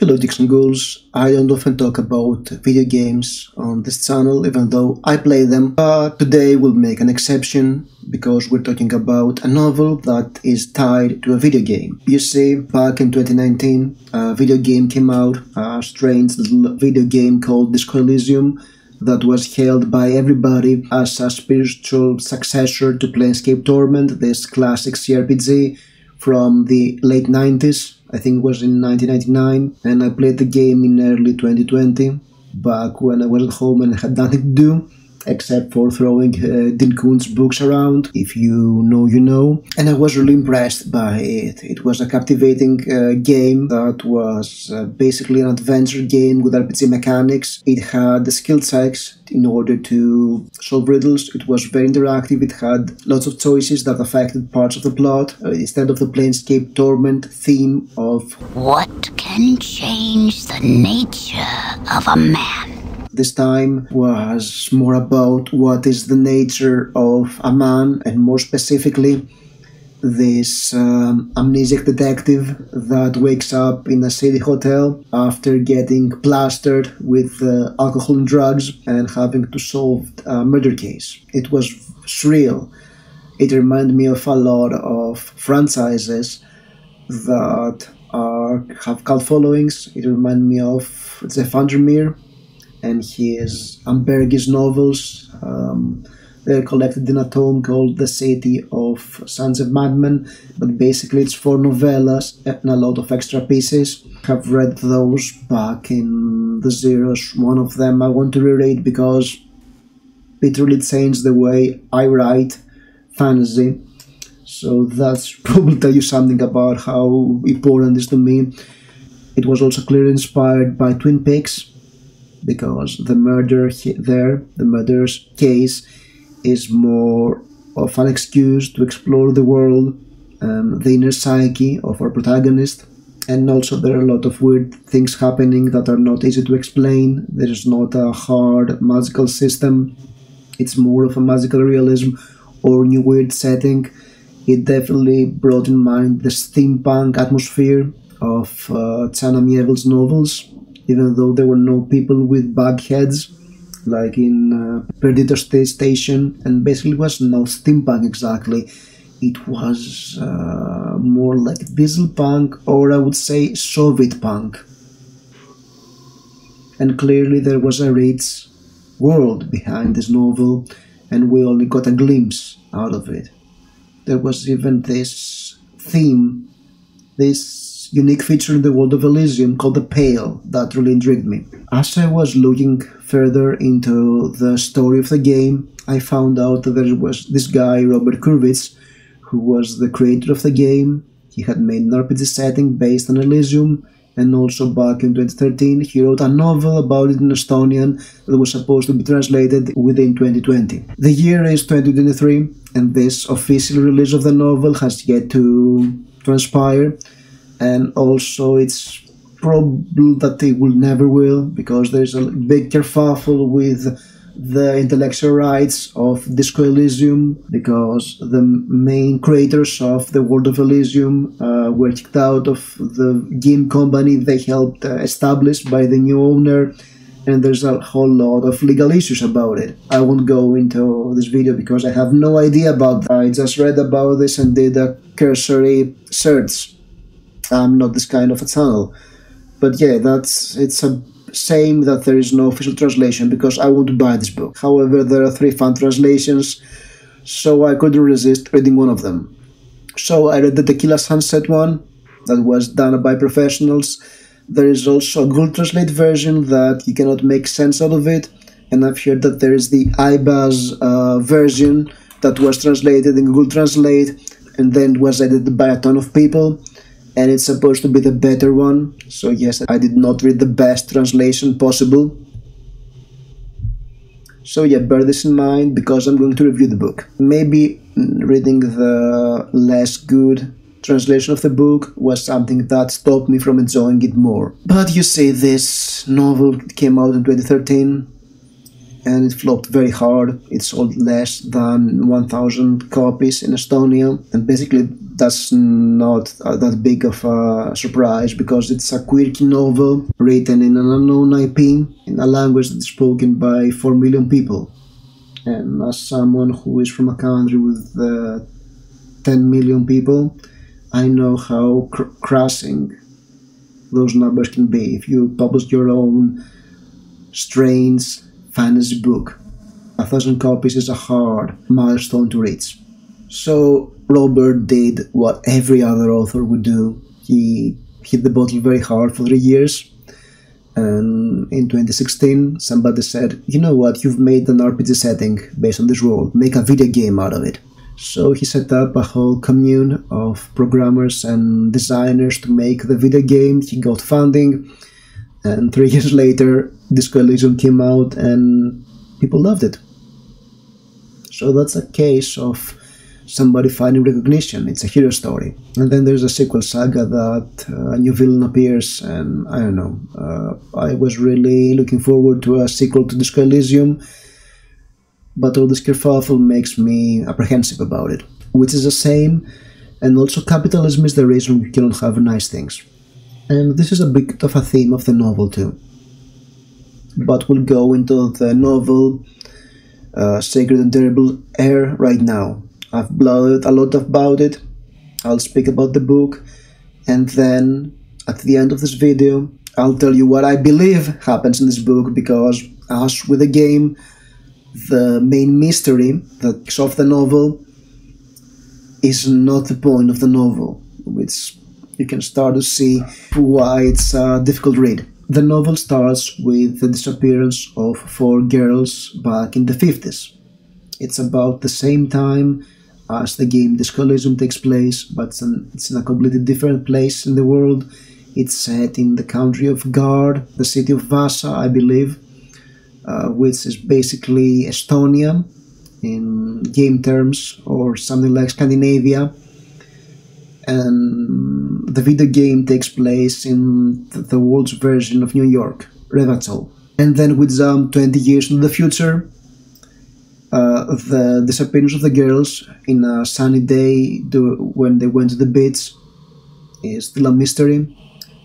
Hello Dicks and Ghouls. I don't often talk about video games on this channel, even though I play them, but today we'll make an exception because we're talking about a novel that is tied to a video game. You see, back in 2019, a video game came out, a strange little video game called Disco Elysium that was hailed by everybody as a spiritual successor to Planescape Torment, this classic CRPG from the late 90s. I think it was in 1999, and I played the game in early 2020, back when I was at home and I had nothing to do, except for throwing Dean Koontz books around. If you know, you know. And I was really impressed by it. It was a captivating game that was basically an adventure game with RPG mechanics. It had the skill checks in order to solve riddles. It was very interactive. It had lots of choices that affected parts of the plot, instead of the Planescape Torment theme of what can change the nature of a man. This time was more about what is the nature of a man, and more specifically this amnesiac detective that wakes up in a city hotel after getting plastered with alcohol and drugs and having to solve a murder case. It was surreal. It reminded me of a lot of franchises that have cult followings. It reminded me of Jeff Vandermeer and his Ambergis novels. They're collected in a tome called The City of Sons of Madmen, but basically it's 4 novellas and a lot of extra pieces. I've read those back in the zeros. One of them I want to reread because it really changed the way I write fantasy. So that's probably tell you something about how important it is to me. It was also clearly inspired by Twin Peaks, because the murder's case is more of an excuse to explore the world and the inner psyche of our protagonist. And also there are a lot of weird things happening that are not easy to explain. There is not a hard magical system. It's more of a magical realism or new weird setting. It definitely brought in mind the steampunk atmosphere of Chana Miéville's novels, even though there were no people with bug heads, like in Predator Station, and basically it was no steampunk exactly. It was more like diesel punk, or I would say Soviet punk. And clearly there was a rich world behind this novel, and we only got a glimpse out of it. There was even this theme, this unique feature in the world of Elysium called the Pale that really intrigued me. As I was looking further into the story of the game, I found out that there was this guy, Robert Kurvitz, who was the creator of the game. He had made an RPG setting based on Elysium, and also back in 2013 he wrote a novel about it in Estonian that was supposed to be translated within 2020. The year is 2023, and this official release of the novel has yet to transpire. And also it's probable that it will never will, because there's a big kerfuffle with the intellectual rights of Disco Elysium, because the main creators of the world of Elysium were kicked out of the game company they helped establish by the new owner, and there's a whole lot of legal issues about it. I won't go into this video because I have no idea about that. I just read about this and did a cursory search. I'm not this kind of a channel, but yeah, it's a shame that there is no official translation, because I want to buy this book. However, there are 3 fan translations, so I couldn't resist reading one of them. So I read the Tequilla Sunset one that was done by professionals. There is also a Google Translate version that you cannot make sense out of it, and I've heard that there is the iBuzz version that was translated in Google Translate and then was edited by a ton of people, and it's supposed to be the better one. So yes, I did not read the best translation possible. So yeah, bear this in mind, because I'm going to review the book. Maybe reading the less good translation of the book was something that stopped me from enjoying it more. But you see, this novel came out in 2013, and it flopped very hard. It sold less than 1,000 copies in Estonia, and basically that's not that big of a surprise because it's a quirky novel written in an unknown IP in a language that's spoken by 4 million people. And as someone who is from a country with 10 million people, I know how crushing those numbers can be. If you publish your own strange fantasy book, 1,000 copies is a hard milestone to reach. So Robert did what every other author would do. He hit the bottle very hard for 3 years, and in 2016 somebody said, you know what, you've made an RPG setting based on this world, make a video game out of it. So he set up a whole commune of programmers and designers to make the video game. He got funding, and 3 years later Disco Elysium came out and people loved it. So that's a case of somebody finding recognition. It's a hero story. And then there's a sequel saga that a new villain appears, and I don't know. I was really looking forward to a sequel to Disco Elysium, but all this kerfuffle makes me apprehensive about it. Which is a shame, and also capitalism is the reason we cannot have nice things. And this is a bit of a theme of the novel too. But we'll go into the novel Sacred and Terrible Air right now. I've blogged a lot about it. I'll speak about the book, and then at the end of this video I'll tell you what I believe happens in this book, because as with the game, the main mystery that kicks off the novel is not the point of the novel, which you can start to see why it's a difficult read. The novel starts with the disappearance of 4 girls back in the 50s. It's about the same time as the game Disco Elysium takes place, but it's in a completely different place in the world. It's set in the country of Gard, the city of Vasa, I believe, which is basically Estonia in game terms, or something like Scandinavia. And the video game takes place in the world's version of New York, Revachol. And then we jump 20 years into the future. The disappearance of the girls in a sunny day when they went to the beach is still a mystery,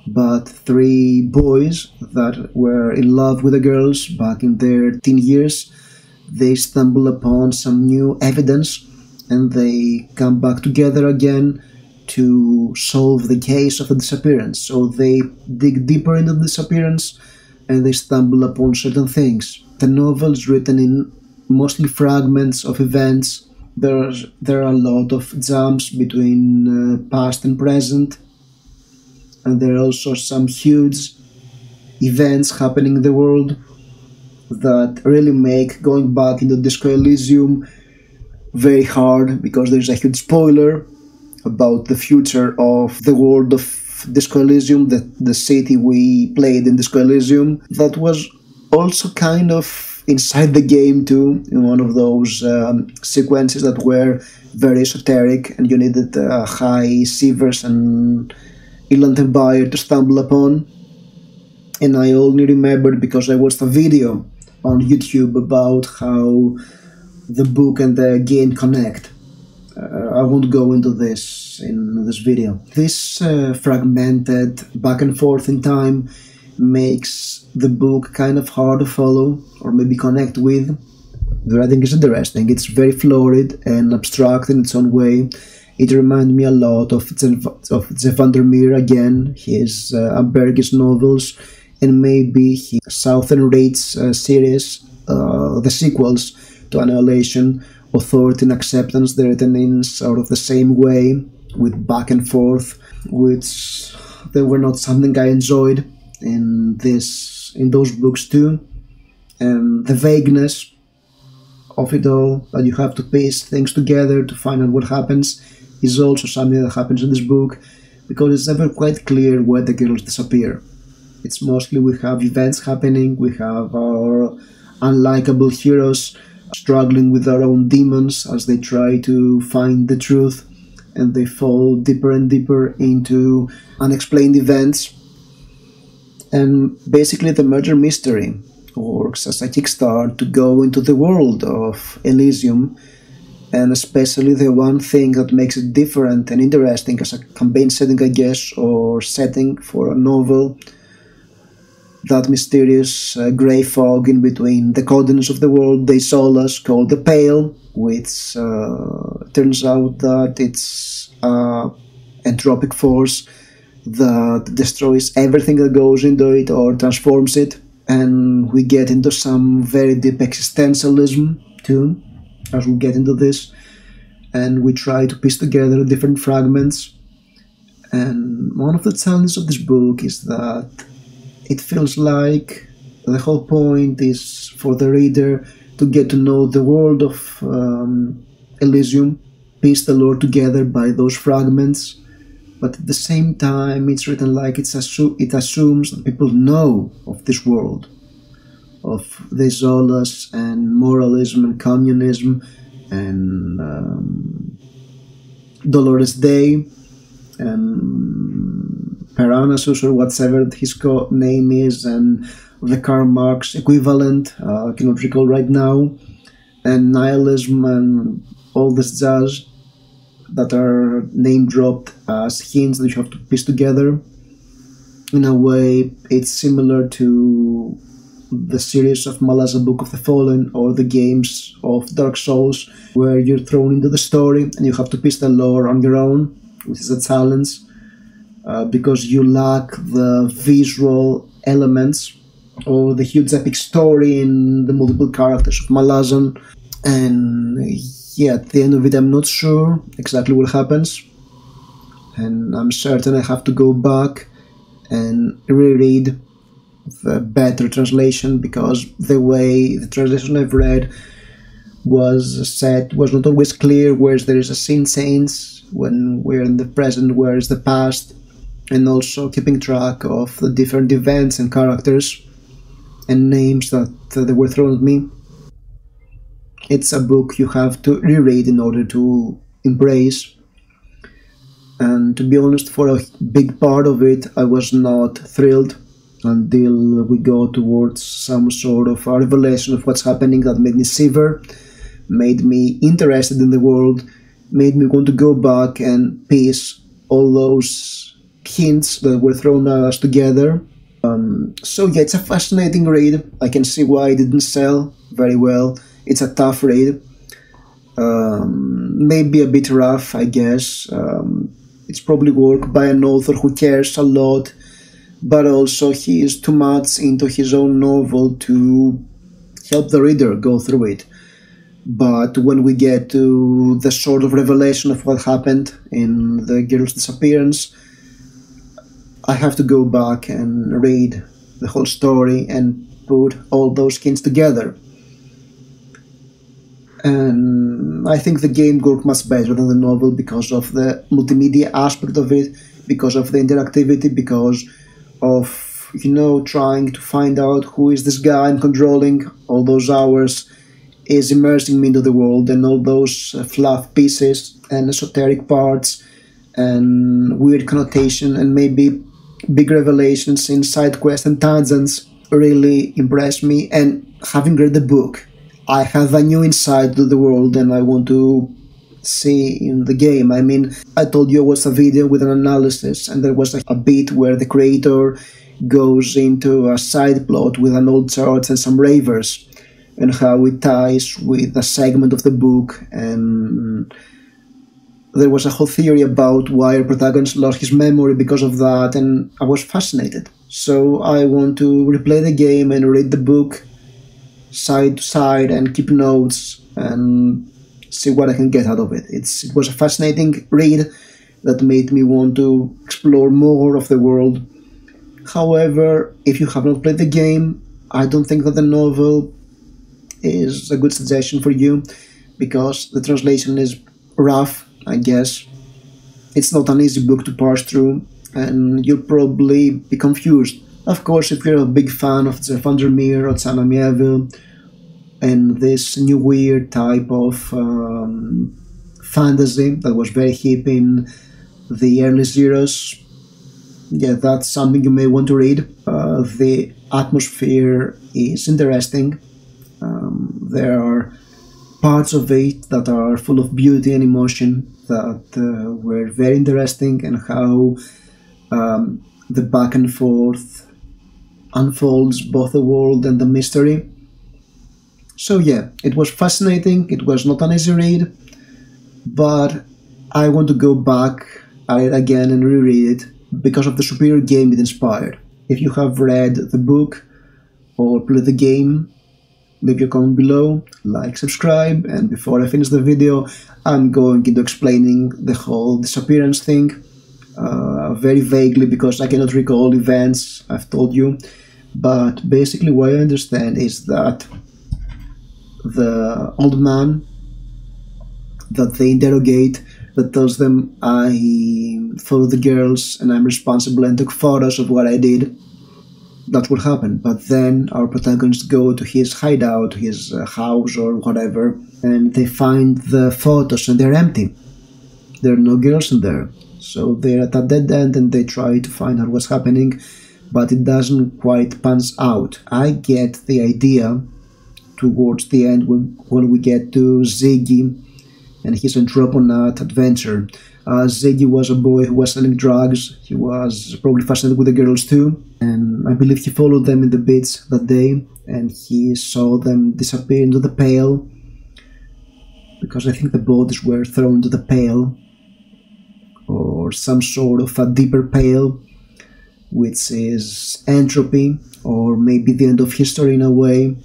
but 3 boys that were in love with the girls back in their teen years, they stumble upon some new evidence, and they come back together again to solve the case of the disappearance. So they dig deeper into the disappearance, and they stumble upon certain things. The novel is written in mostly fragments of events. There are a lot of jumps between past and present, and there are also some huge events happening in the world that really make going back into Disco Elysium very hard, because there's a huge spoiler about the future of the world of Disco Elysium, the city we played in Disco Elysium, that was also kind of inside the game too, in one of those sequences that were very esoteric, and you needed high Sievers and Elan Buyer to stumble upon. And I only remembered because I watched a video on YouTube about how the book and the game connect. I won't go into this in this video. This fragmented back and forth in time makes the book kind of hard to follow or maybe connect with. The writing is interesting. It's very florid and abstract in its own way. It reminded me a lot of Jeff Vandermeer again, his Ambergis novels, and maybe his Southern Rates series, the sequels to Annihilation, Authority and Acceptance. They're written in sort of the same way, with back and forth, which they were not something I enjoyed in those books too. And the vagueness of it all, that you have to piece things together to find out what happens, is also something that happens in this book, because it's never quite clear where the girls disappear. It's mostly we have events happening, we have our unlikable heroes struggling with their own demons as they try to find the truth, and they fall deeper and deeper into unexplained events. And basically the murder mystery works as a kickstart to go into the world of Elysium, and especially the one thing that makes it different and interesting as a campaign setting, I guess, or setting for a novel, that mysterious grey fog in between the continents of the world they saw us, called the Pale, which turns out that it's an entropic force that destroys everything that goes into it or transforms it. And we get into some very deep existentialism too, as we get into this, and we try to piece together different fragments. And one of the challenges of this book is that it feels like the whole point is for the reader to get to know the world of Elysium, piece the lore together by those fragments, but at the same time it's written like it assumes that people know of this world, of the Zolas and moralism and communism and Dolores Day and Parnassus or whatever his name is, and the Karl Marx equivalent, I cannot recall right now, and nihilism and all this jazz that are name dropped as hints that you have to piece together. In a way, it's similar to the series of Malazan Book of the Fallen or the games of Dark Souls, where you're thrown into the story and you have to piece the lore on your own, which is a challenge because you lack the visual elements or the huge epic story in the multiple characters of Malazan. And yeah, at the end of it, I'm not sure exactly what happens, and I'm certain I have to go back and reread the better translation, because the way the translation I've read was not always clear, where there is a scene change when we're in the present, where is the past, and also keeping track of the different events and characters and names that they were thrown at me. It's a book you have to reread in order to embrace. And to be honest, for a big part of it, I was not thrilled until we go towards some sort of a revelation of what's happening that made me shiver, made me interested in the world, made me want to go back and piece all those hints that were thrown at us together. So yeah, it's a fascinating read. I can see why it didn't sell very well. It's a tough read. Maybe a bit rough, I guess. It's probably work by an author who cares a lot, but also he is too much into his own novel to help the reader go through it. But when we get to the sort of revelation of what happened in the girl's disappearance, I have to go back and read the whole story and put all those hints together. And I think the game worked much better than the novel because of the multimedia aspect of it, because of the interactivity, because of, trying to find out who is this guy and controlling all those hours is immersing me into the world, and all those fluff pieces and esoteric parts and weird connotation and maybe big revelations in side quests and tangents really impressed me. And having read the book, I have a new insight to the world and I want to see in the game. I mean, I told you I watched a video with an analysis, and there was a bit where the creator goes into a side plot with an old church and some ravers, and how it ties with a segment of the book. And there was a whole theory about why our protagonist lost his memory because of that, and I was fascinated. So I want to replay the game and read the book side to side and keep notes and see what I can get out of it. It was a fascinating read that made me want to explore more of the world. However, if you have not played the game, I don't think that the novel is a good suggestion for you, because the translation is rough, I guess. It's not an easy book to parse through, and you'll probably be confused. Of course, if you're a big fan of Jeff Vandermeer or Chana Mieville and this new weird type of fantasy that was very hip in the early zeros, yeah, that's something you may want to read. The atmosphere is interesting. There are parts of it that are full of beauty and emotion that were very interesting, and how the back and forth unfolds both the world and the mystery. So yeah, it was fascinating. It was not an easy read, but I want to go back at it again and reread it because of the superior game it inspired. If you have read the book or played the game, leave your comment below, like, subscribe, and before I finish the video, I'm going into explaining the whole disappearance thing very vaguely because I cannot recall events I've told you. But basically what I understand is that the old man that they interrogate, that tells them I followed the girls and I'm responsible and took photos of what I did, that's what happened. But then our protagonists go to his hideout, his house or whatever, and they find the photos and they're empty. There are no girls in there. So they're at a dead end and they try to find out what's happening, but it doesn't quite pans out. I get the idea towards the end when we get to Ziggy and his entrepreneur adventure. Ziggy was a boy who was selling drugs. He was probably fascinated with the girls too, and I believe he followed them in the beach that day and he saw them disappear into the pail, because I think the bodies were thrown into the pail or some sort of a deeper pail, which is entropy or maybe the end of history in a way.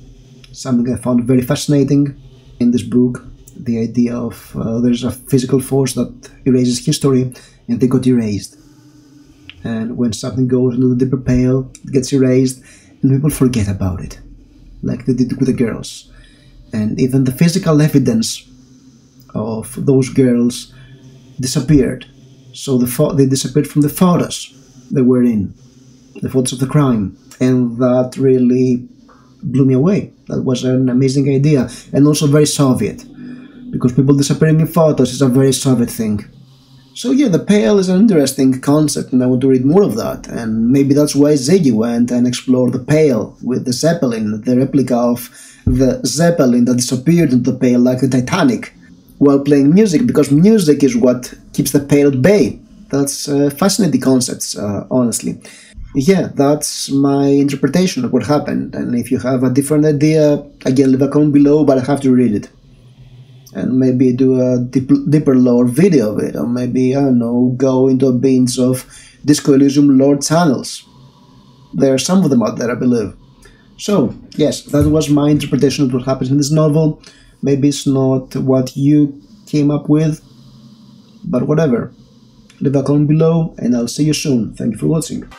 Something I found very fascinating in this book. The idea of there's a physical force that erases history and they got erased. And when something goes into the deeper pail, it gets erased and people forget about it, like they did with the girls. And even the physical evidence of those girls disappeared. So they disappeared from the photos they were in, the photos of the crime. And that really blew me away. That was an amazing idea, and also very Soviet, because people disappearing in photos is a very Soviet thing. So yeah, the pail is an interesting concept and I want to read more of that, and maybe that's why Ziggy went and explored the pail with the Zeppelin, the replica of the Zeppelin that disappeared into the pail like the Titanic, while playing music, because music is what keeps the pail at bay. That's fascinating concepts, honestly. Yeah, that's my interpretation of what happened, and if you have a different idea, again, leave a comment below, but I have to read it. And maybe do a deeper lore video of it, or maybe, I don't know, go into a binge of Disco Elysium lore channels. There are some of them out there, I believe. So, yes, that was my interpretation of what happens in this novel. Maybe it's not what you came up with, but whatever. Leave a comment below, and I'll see you soon. Thank you for watching.